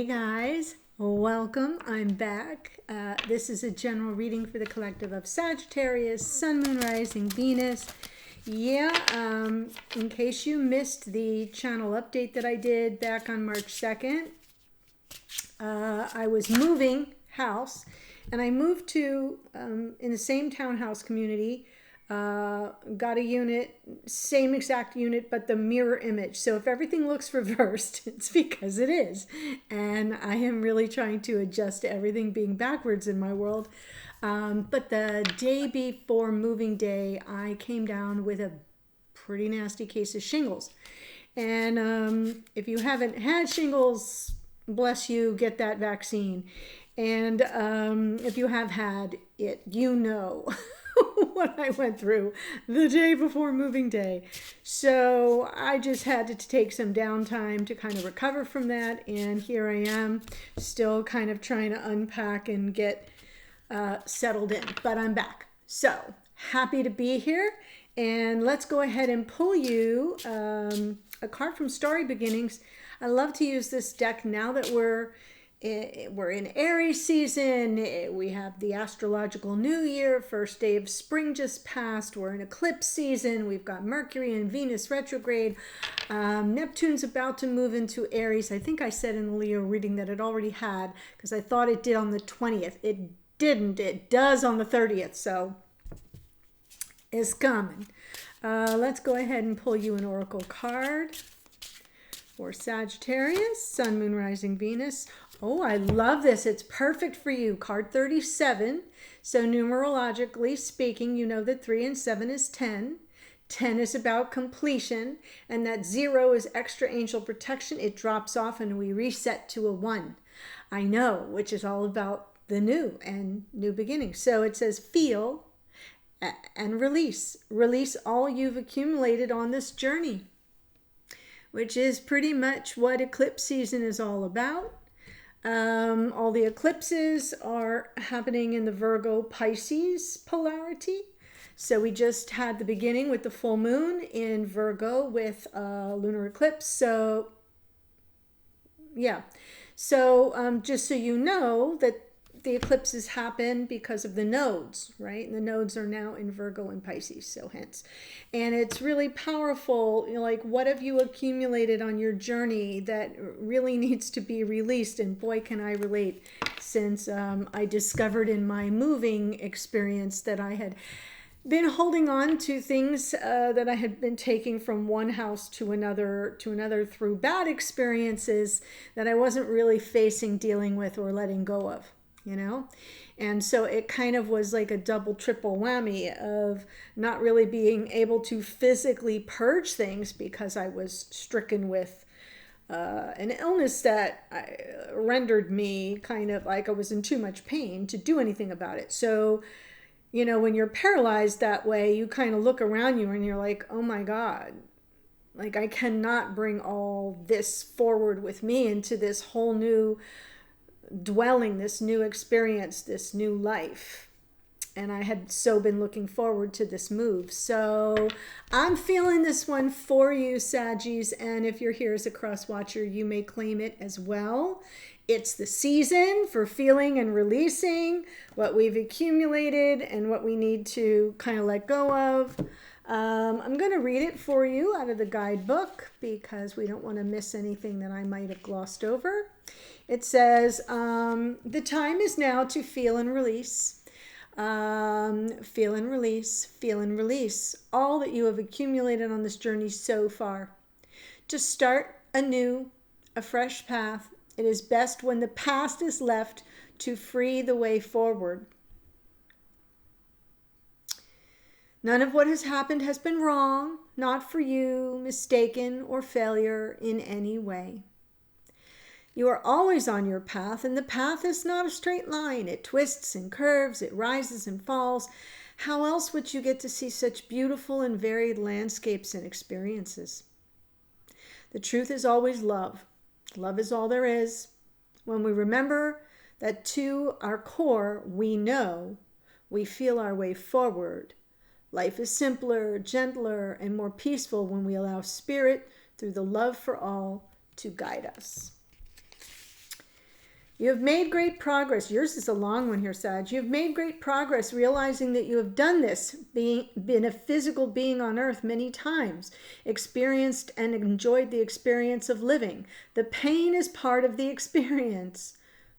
Hey guys, welcome. I'm back. This is a general reading for the collective of Sagittarius, Sun, Moon, Rising, Venus. In case you missed the channel update that I did back on March 2nd, I was moving house and I moved to, in the same townhouse community, got a unit, same exact unit, but the mirror image. So if everything looks reversed, it's because it is. And I am really trying to adjust to everything being backwards in my world. But the day before moving day, I came down with a pretty nasty case of shingles. And if you haven't had shingles, bless you, get that vaccine. And if you have had it, you know what I went through the day before moving day. So I just had to take some downtime to kind of recover from that. And here I am, still kind of trying to unpack and get settled in. But I'm back. So happy to be here. And let's go ahead and pull you a card from Starry Beginnings. I love to use this deck now that we're in Aries season. We have the astrological new year, first day of spring just passed. We're in eclipse season. We've got Mercury and Venus retrograde. Neptune's about to move into Aries. I think I said in the Leo reading that it already had, because I thought it did on the 20th. It didn't. It does on the 30th. So it's coming. Let's go ahead and pull you an oracle card for Sagittarius, Sun, Moon, Rising, Venus. Oh, I love this. It's perfect for you. Card 37. So numerologically speaking, you know that 3 and 7 is 10. 10 is about completion. And that 0 is extra angel protection. It drops off and we reset to a 1. I know, which is all about the new and new beginnings. So it says feel and release. Release all you've accumulated on this journey, which is pretty much what eclipse season is all about. All the eclipses are happening in the Virgo Pisces polarity. So we just had the beginning with the full moon in Virgo with lunar eclipse. So yeah. So just so you know that the eclipses happen because of the nodes, right? And the nodes are now in Virgo and Pisces, so hence. And it's really powerful, you know, like what have you accumulated on your journey that really needs to be released? And boy, can I relate, since I discovered in my moving experience that I had been holding on to things that I had been taking from one house to another through bad experiences that I wasn't really facing, dealing with, or letting go of. You know, and so it kind of was like a double, triple whammy of not really being able to physically purge things because I was stricken with an illness that rendered me kind of like I was in too much pain to do anything about it. So, you know, when you're paralyzed that way, you kind of look around you and you're like, oh my God, like I cannot bring all this forward with me into this whole new dwelling, this new experience, this new life. And I had so been looking forward to this move. So I'm feeling this one for you, Saggies. And if you're here as a cross watcher, you may claim it as well. It's the season for feeling and releasing what we've accumulated and what we need to kind of let go of. I'm going to read it for you out of the guidebook because we don't want to miss anything that I might have glossed over. It says, the time is now to feel and release. Feel and release, feel and release all that you have accumulated on this journey so far. To start anew, a fresh path, it is best when the past is left to free the way forward. None of what has happened has been wrong, not for you, mistaken, or failure in any way. You are always on your path, and the path is not a straight line. It twists and curves, it rises and falls. How else would you get to see such beautiful and varied landscapes and experiences? The truth is always love. Love is all there is. When we remember that to our core we know, we feel our way forward. Life is simpler, gentler, and more peaceful when we allow spirit, through the love for all, to guide us. You have made great progress. Yours is a long one here, Sag. You have made great progress realizing that you have done this, been a physical being on earth many times, experienced and enjoyed the experience of living. The pain is part of the experience.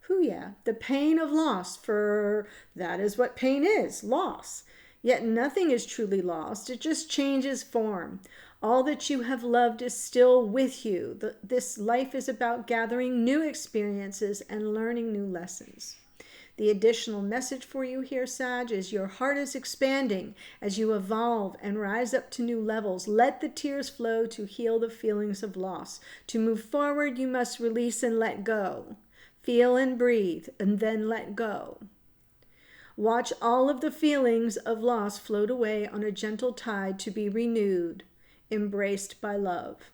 Yeah, the pain of loss, for that is what pain is, loss. Yet nothing is truly lost. It just changes form. All that you have loved is still with you. This life is about gathering new experiences and learning new lessons. The additional message for you here, Sag, is your heart is expanding as you evolve and rise up to new levels. Let the tears flow to heal the feelings of loss. To move forward, you must release and let go. Feel and breathe, and then let go. Watch all of the feelings of loss float away on a gentle tide to be renewed, embraced by love.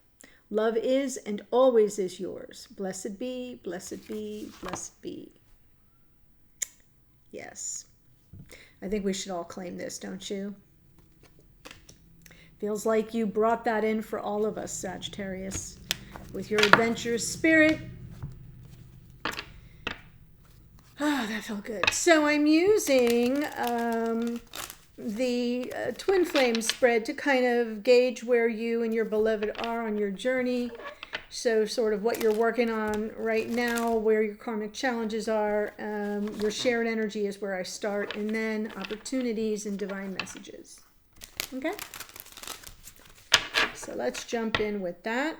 Love is and always is yours. Blessed be, blessed be, blessed be. Yes. I think we should all claim this, don't you? Feels like you brought that in for all of us, Sagittarius. With your adventurous spirit. Oh, that felt good. So I'm using the Twin Flame spread to kind of gauge where you and your beloved are on your journey. So sort of what you're working on right now, where your karmic challenges are. Your shared energy is where I start. And then opportunities and divine messages. Okay? So let's jump in with that.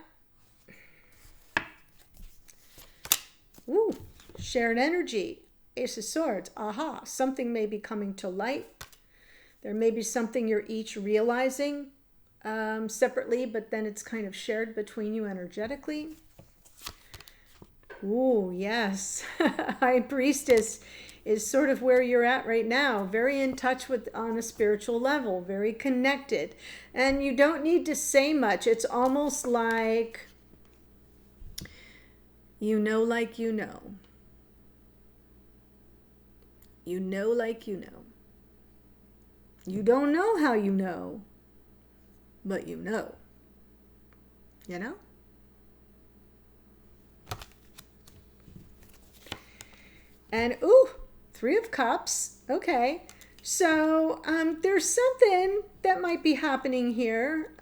Ooh, shared energy. Ace of Swords. Aha, something may be coming to light. There may be something you're each realizing separately, but then it's kind of shared between you energetically. Ooh, yes. High Priestess is sort of where you're at right now. Very in touch with on a spiritual level. Very connected. And you don't need to say much. It's almost like you know like you know. You know like you know. You don't know how you know, but you know. You know? And, ooh, 3 of Cups. Okay. So there's something that might be happening here.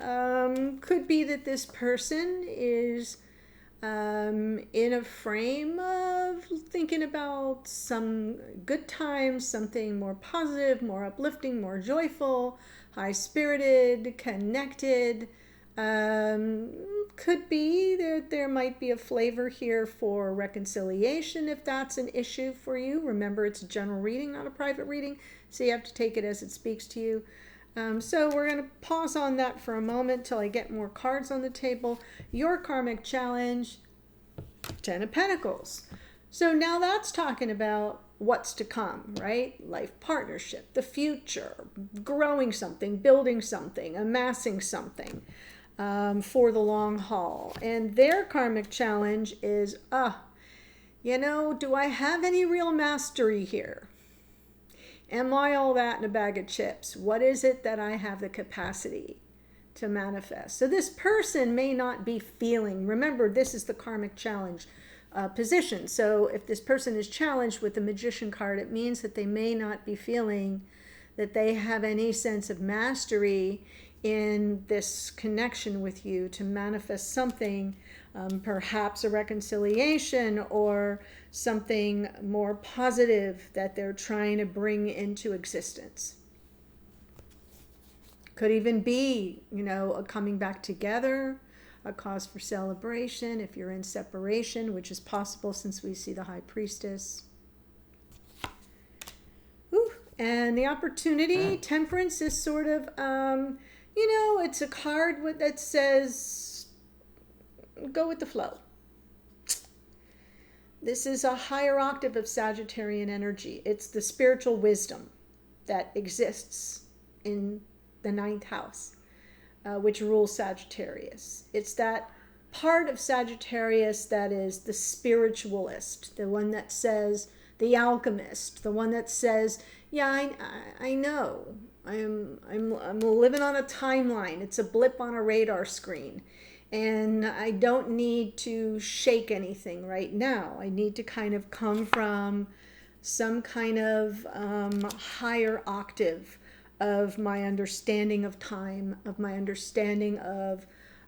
Could be that this person is in a frame of thinking about some good times, something more positive, more uplifting, more joyful, high-spirited, connected. Could be that there might be a flavor here for reconciliation if that's an issue for you. Remember, it's a general reading, not a private reading, so you have to take it as it speaks to you. So we're going to pause on that for a moment till I get more cards on the table. Your karmic challenge, 10 of Pentacles. So now that's talking about what's to come, right? Life partnership, the future, growing something, building something, amassing something for the long haul. And their karmic challenge is, do I have any real mastery here? Am I all that in a bag of chips? What is it that I have the capacity to manifest? So this person may not be feeling, remember, this is the karmic challenge position. So if this person is challenged with the Magician card, it means that they may not be feeling that they have any sense of mastery in this connection with you to manifest something, perhaps a reconciliation or something more positive that they're trying to bring into existence. Could even be, a coming back together, a cause for celebration if you're in separation, which is possible since we see the High Priestess. Ooh, and the opportunity, Temperance, is sort of, it's a card that says, go with the flow. This is a higher octave of Sagittarian energy. It's the spiritual wisdom that exists in the 9th house, which rules Sagittarius. It's that part of Sagittarius that is the spiritualist, the one that says, the alchemist, the one that says, yeah, I know. I'm living on a timeline. It's a blip on a radar screen. And I don't need to shake anything right now. I need to kind of come from some kind of higher octave of my understanding of time, of my understanding of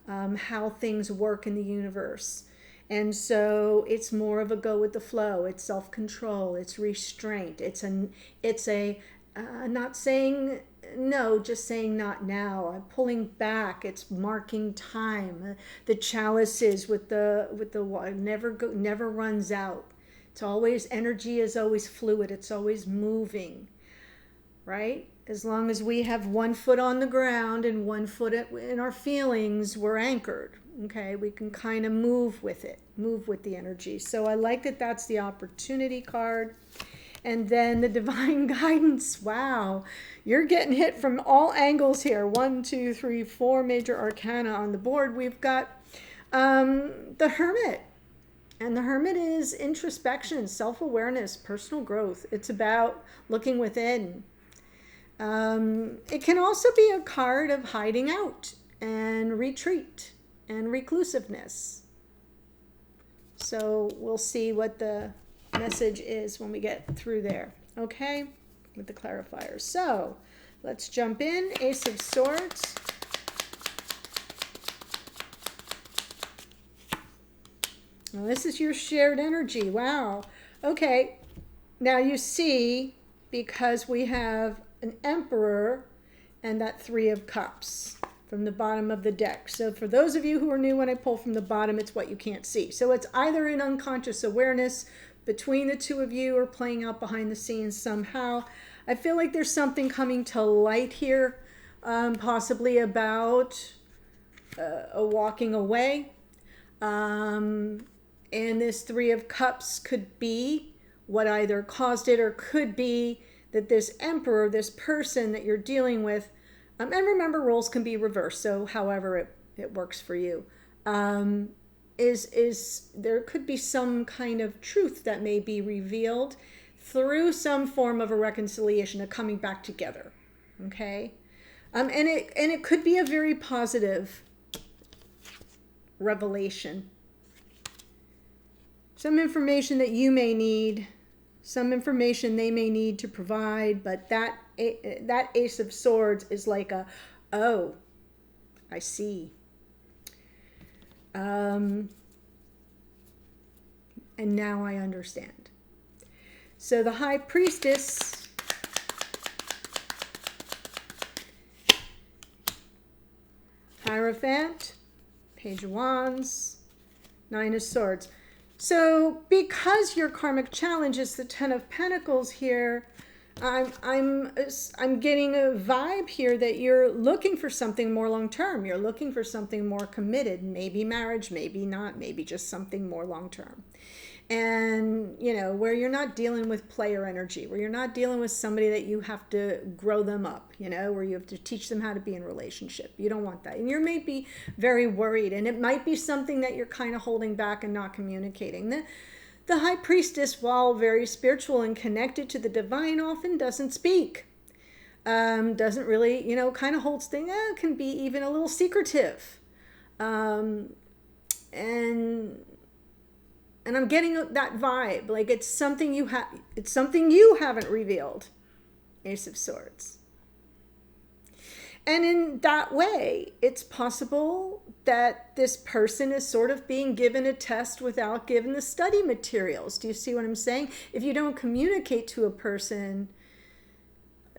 how things work in the universe. And so it's more of a go with the flow. It's self-control. It's restraint. It's a not saying no, just saying not now. I'm pulling back. It's marking time. The chalices with the water never runs out. It's always, energy is always fluid. It's always moving, right? As long as we have one foot on the ground and one foot in our feelings, we're anchored. Okay, we can kind of move with it, move with the energy. So I like that that's the opportunity card. And then the divine guidance. Wow, you're getting hit from all angles here. 1, 2, 3, 4 major arcana on the board. We've got the Hermit. And the Hermit is introspection, self-awareness, personal growth. It's about looking within. It can also be a card of hiding out and retreat and reclusiveness. So we'll see what the message is when we get through there, okay, with the clarifiers. So let's jump in. Ace of Swords. Well, this is your shared energy. Wow. Okay. Now you see, because we have an Emperor and that Three of Cups from the bottom of the deck. So for those of you who are new, when I pull from the bottom, it's what you can't see. So it's either an unconscious awareness between the two of you or playing out behind the scenes somehow. I feel like there's something coming to light here, possibly about a walking away. And this Three of Cups could be what either caused it, or could be that this Emperor, this person that you're dealing with, and remember, roles can be reversed, so however it works for you, is there could be some kind of truth that may be revealed through some form of a reconciliation, a coming back together, okay? And it could be a very positive revelation. Some information that you may need, some information they may need to provide, but that Ace of Swords is like a, oh, I see. And now I understand. So the High Priestess, Hierophant, Page of Wands, Nine of Swords. So because your karmic challenge is the Ten of Pentacles here, I'm getting a vibe here that you're looking for something more long-term. You're looking for something more committed, maybe marriage, maybe not, maybe just something more long-term. And, you know, where you're not dealing with player energy, where you're not dealing with somebody that you have to grow them up, you know, where you have to teach them how to be in a relationship. You don't want that. And you may be very worried, and it might be something that you're kind of holding back and not communicating. The High Priestess, while very spiritual and connected to the divine, often doesn't speak. Doesn't really, you know, kind of holds things, can be even a little secretive. And I'm getting that vibe, like it's something you haven't revealed. Ace of Swords. And in that way, it's possible that this person is sort of being given a test without given the study materials. Do you see what I'm saying? If you don't communicate to a person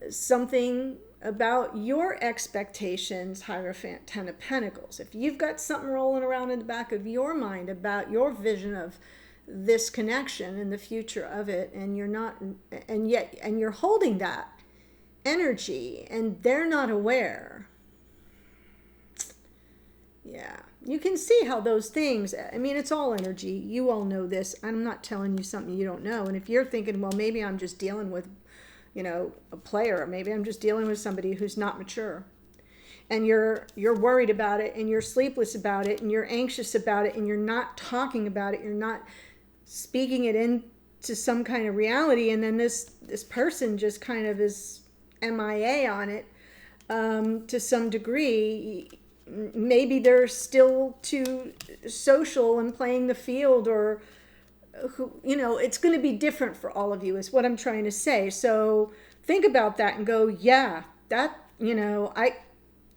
something about your expectations, Hierophant, Ten of Pentacles, if you've got something rolling around in the back of your mind about your vision of this connection and the future of it, and you're holding that energy and they're not aware, yeah, you can see how those things, I mean, it's all energy. You all know this. I'm not telling you something you don't know. And if you're thinking, well, maybe I'm just dealing with, you know, a player, maybe I'm just dealing with somebody who's not mature, and you're worried about it, and you're sleepless about it, and you're anxious about it, and you're not talking about it, you're not speaking it into some kind of reality, and then this person just kind of is MIA on it, to some degree, maybe they're still too social and playing the field, or who, it's going to be different for all of you is what I'm trying to say. So think about that and go, yeah, that, a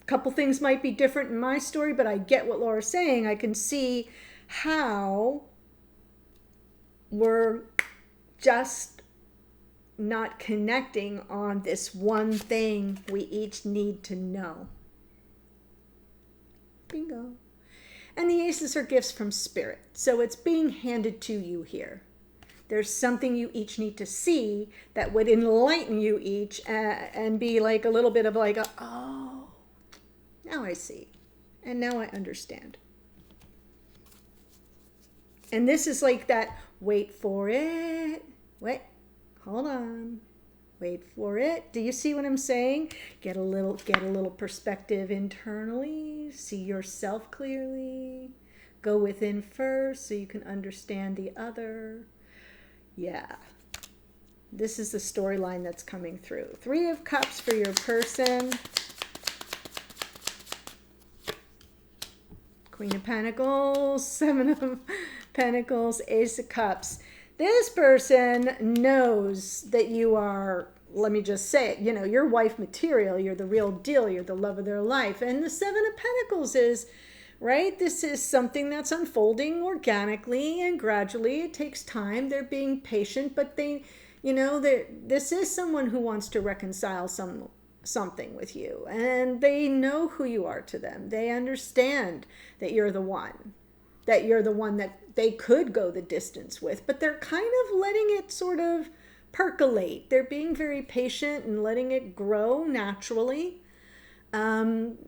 couple things might be different in my story, but I get what Laura's saying. I can see how we're just not connecting on this one thing we each need to know. Bingo. And the aces are gifts from spirit. So it's being handed to you here. There's something you each need to see that would enlighten you each and be like a little bit of like, oh, now I see. And now I understand. And this is like that, wait for it. Wait, hold on. Wait for it. Do you see what I'm saying? Get a little perspective internally. See yourself clearly. Go within first so you can understand the other. Yeah. This is the storyline that's coming through. 3 of Cups for your person. Queen of Pentacles, 7 of Pentacles, Ace of Cups. This person knows that you are, let me just say it, you're wife material, you're the real deal, you're the love of their life. And the 7 of Pentacles is, right, this is something that's unfolding organically and gradually. It takes time. They're being patient, but this is someone who wants to reconcile something with you. And they know who you are to them. They understand that you're the one that they could go the distance with, but they're kind of letting it sort of percolate. They're being very patient and letting it grow naturally. And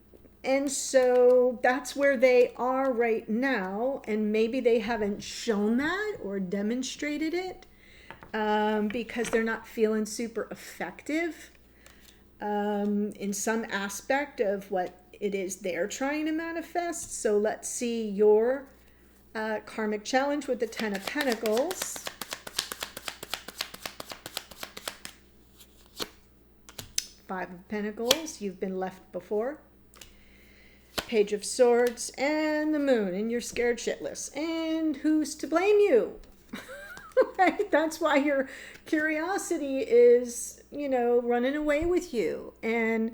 so that's where they are right now. And maybe they haven't shown that or demonstrated it because they're not feeling super effective in some aspect of what it is they're trying to manifest. So let's see your karmic challenge with the 10 of Pentacles. Five of Pentacles, you've been left before. Page of Swords and the Moon, and you're scared shitless. And who's to blame you? Right? That's why your curiosity is, running away with you. And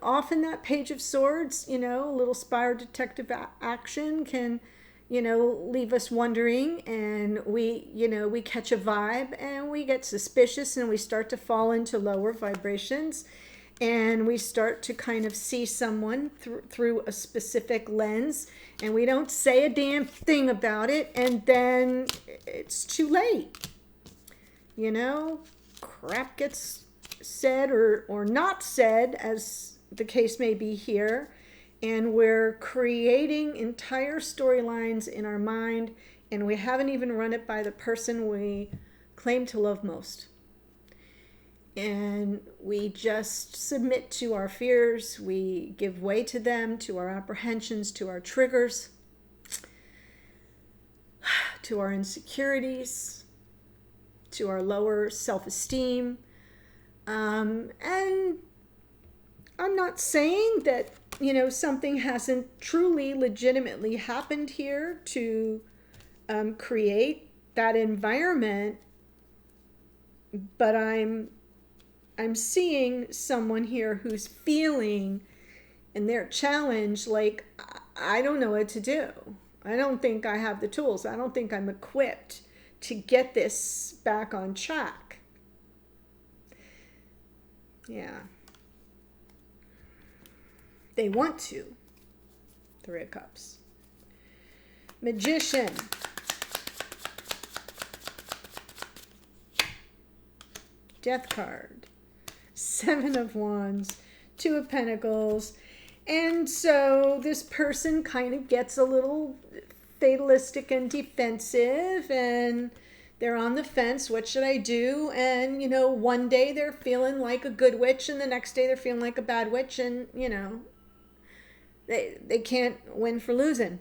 often that Page of Swords, a little spire detective action can, leave us wondering, and we catch a vibe and we get suspicious and we start to fall into lower vibrations, and we start to kind of see someone through a specific lens, and we don't say a damn thing about it, and then it's too late. Crap gets said or not said, as the case may be here. And we're creating entire storylines in our mind, and we haven't even run it by the person we claim to love most. And we just submit to our fears. We give way to them, to our apprehensions, to our triggers, to our insecurities, to our lower self-esteem. And I'm not saying that something hasn't truly, legitimately happened here to create that environment, but I'm seeing someone here who's feeling in their challenge like, I don't know what to do. I don't think I have the tools. I don't think I'm equipped to get this back on track. Yeah. They want to. 3 of Cups. Magician. Death card. 7 of Wands. 2 of Pentacles. And so this person kind of gets a little fatalistic and defensive, and they're on the fence. What should I do? And, one day they're feeling like a good witch, and the next day they're feeling like a bad witch, and, they can't win for losing.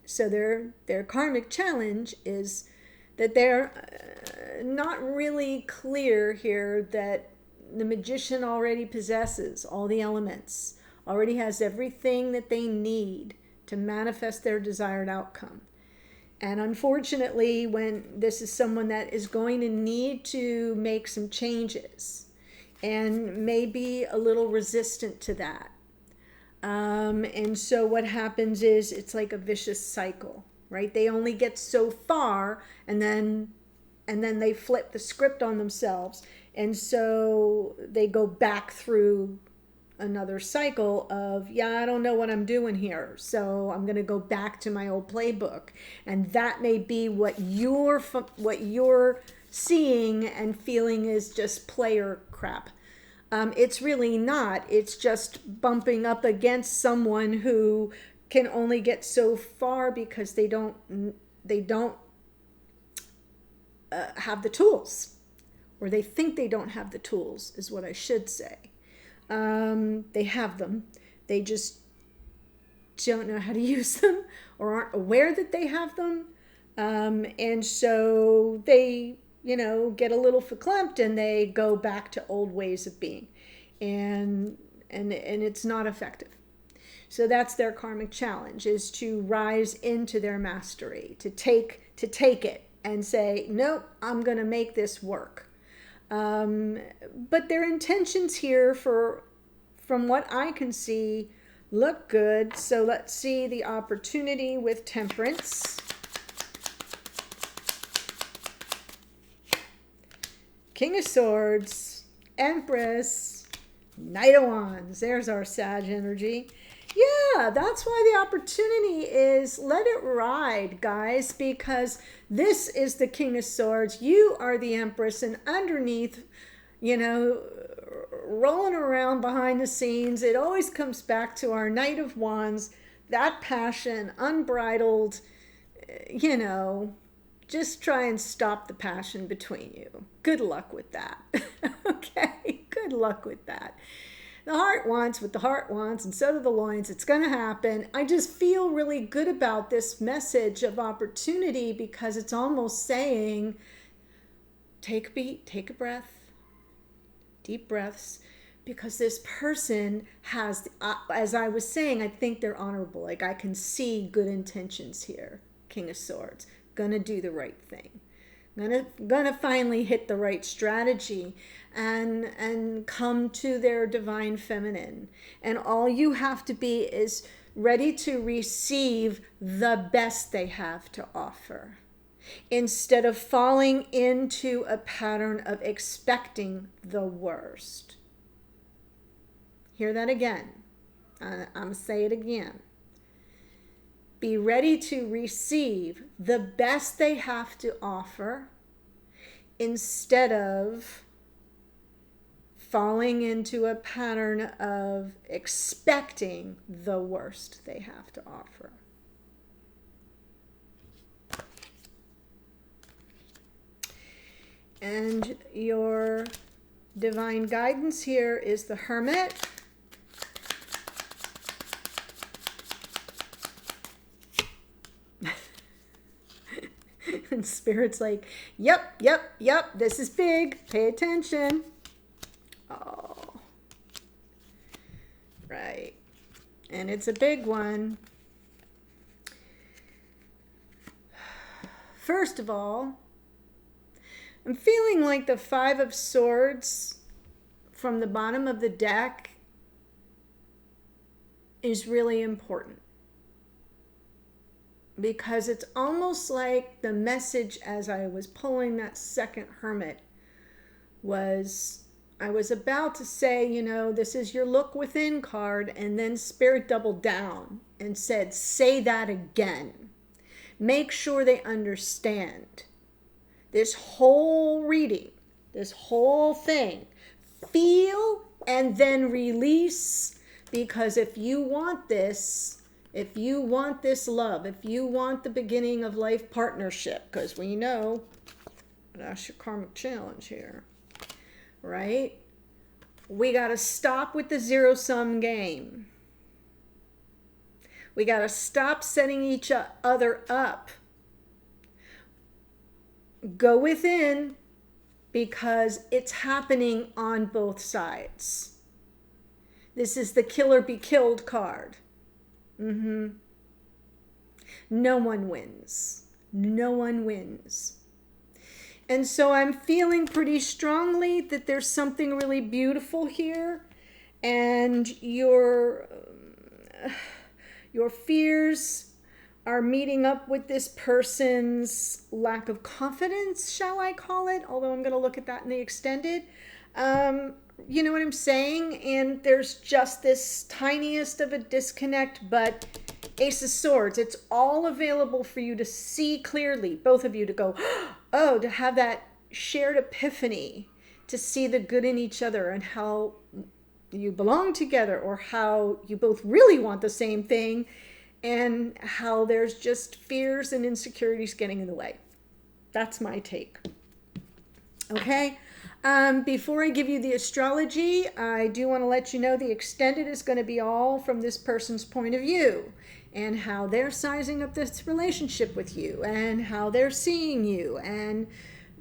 So their karmic challenge is that they're not really clear here that the magician already possesses all the elements, already has everything that they need to manifest their desired outcome. And unfortunately, when this is someone that is going to need to make some changes and may be a little resistant to that. And so what happens is it's like a vicious cycle, right? They only get so far, and then they flip the script on themselves. And so they go back through another cycle of, yeah, I don't know what I'm doing here, so I'm going to go back to my old playbook. And that may be what you're seeing and feeling is just player crap. It's really not. It's just bumping up against someone who can only get so far because they don't have the tools, or they think they don't have the tools, is what I should say. They have them. They just don't know how to use them, or aren't aware that they have them. And so they, get a little verklempt, and they go back to old ways of being, and it's not effective. So that's their karmic challenge, is to rise into their mastery, to take it and say, nope, I'm going to make this work. But their intentions here, from what I can see, look good. So let's see the opportunity with Temperance. King of Swords, Empress, Knight of Wands. There's our Sag energy. Yeah, that's why the opportunity is, let it ride, guys, because this is the King of Swords. You are the Empress, and underneath, rolling around behind the scenes, it always comes back to our Knight of Wands, that passion, unbridled, just try and stop the passion between you. Good luck with that. Okay, good luck with that. The heart wants what the heart wants, and so do the loins. It's going to happen. I just feel really good about this message of opportunity, because it's almost saying, take a beat, take a breath, deep breaths, because this person has, as I was saying, I think they're honorable. Like, I can see good intentions here. King of Swords, gonna do the right thing. Gonna finally hit the right strategy and come to their divine feminine. And all you have to be is ready to receive the best they have to offer, instead of falling into a pattern of expecting the worst. Hear that again. I'm gonna say it again. Be ready to receive the best they have to offer, instead of falling into a pattern of expecting the worst they have to offer. And your divine guidance here is the Hermit. And Spirit's like, yep, this is big. Pay attention. Oh, right. And it's a big one. First of all, I'm feeling like the Five of Swords from the bottom of the deck is really important, because it's almost like the message as I was pulling that second Hermit was, I was about to say, this is your look within card, and then Spirit doubled down and said, say that again. Make sure they understand. This whole reading, this whole thing, feel and then release, because if you want this love, if you want the beginning of life partnership, because we know that's your karmic challenge here, right? We got to stop with the zero-sum game. We got to stop setting each other up. Go within, because it's happening on both sides. This is the kill or be killed card. No one wins. No one wins. And so I'm feeling pretty strongly that there's something really beautiful here, and your fears are meeting up with this person's lack of confidence, shall I call it? Although I'm going to look at that in the extended. You know what I'm saying? And there's just this tiniest of a disconnect, but Ace of Swords, it's all available for you to see clearly, both of you to go, oh, to have that shared epiphany, to see the good in each other and how you belong together, or how you both really want the same thing, and how there's just fears and insecurities getting in the way. That's my take. Okay. Before I give you the astrology, I do want to let you know the extended is going to be all from this person's point of view, and how they're sizing up this relationship with you, and how they're seeing you, and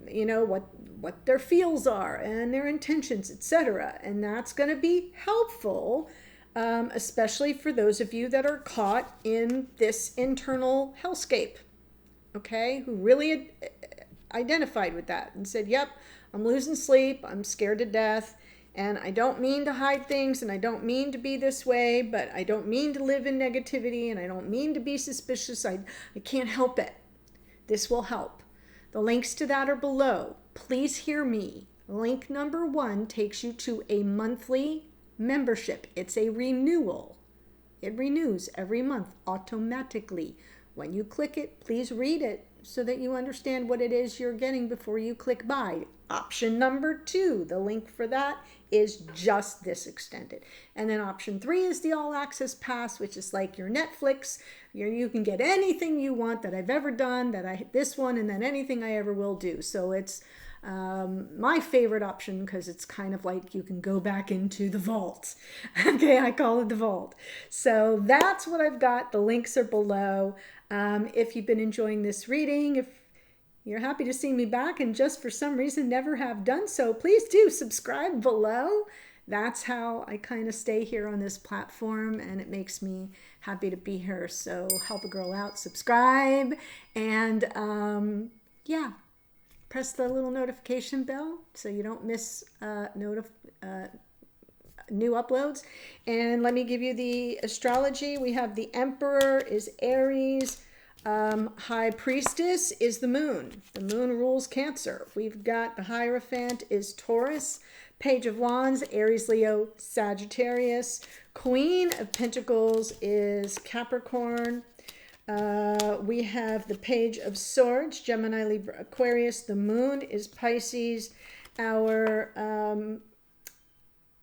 you know what their feels are and their intentions, etc. And that's going to be helpful, especially for those of you that are caught in this internal hellscape, okay, who really identified with that and said, yep, I'm losing sleep, I'm scared to death, and I don't mean to hide things, and I don't mean to be this way, but I don't mean to live in negativity, and I don't mean to be suspicious. I can't help it. This will help. The links to that are below. Please hear me. Link number 1 takes you to a monthly membership. It's a renewal. It renews every month automatically. When you click it, please read it so that you understand what it is you're getting before you click buy. Option number 2, the link for that is just this extended. And then option 3 is the all access pass, which is like your Netflix. You can get anything you want that I've ever done, this one, and then anything I ever will do. So it's my favorite option, because it's kind of like you can go back into the vault. Okay, I call it the vault. So that's what I've got. The links are below. If you've been enjoying this reading, if you're happy to see me back and just for some reason never have done so, please do subscribe below. That's how I kind of stay here on this platform, and it makes me happy to be here. So help a girl out, subscribe, and yeah, press the little notification bell so you don't miss new uploads. And let me give you the astrology. We have the Emperor is Aries. High Priestess is the Moon. The Moon rules Cancer. We've got the Hierophant is Taurus. Page of Wands, Aries, Leo, Sagittarius. Queen of Pentacles is Capricorn. We have the Page of Swords, Gemini, Libra, Aquarius. The Moon is Pisces. Our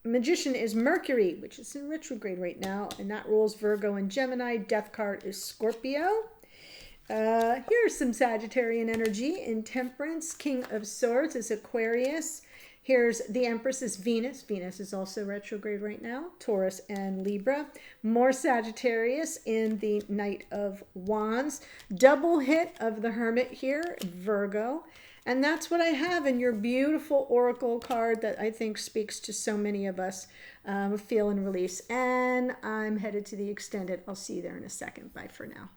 Magician is Mercury, which is in retrograde right now, and that rules Virgo and Gemini. Death card is Scorpio. Here's some Sagittarian energy in Temperance. King of Swords is Aquarius. Here's the Empress is Venus. Venus is also retrograde right now. Taurus and Libra. More Sagittarius in the Knight of Wands. Double hit of the Hermit here, Virgo. And that's what I have in your beautiful oracle card that I think speaks to so many of us. Feel and release. And I'm headed to the extended. I'll see you there in a second. Bye for now.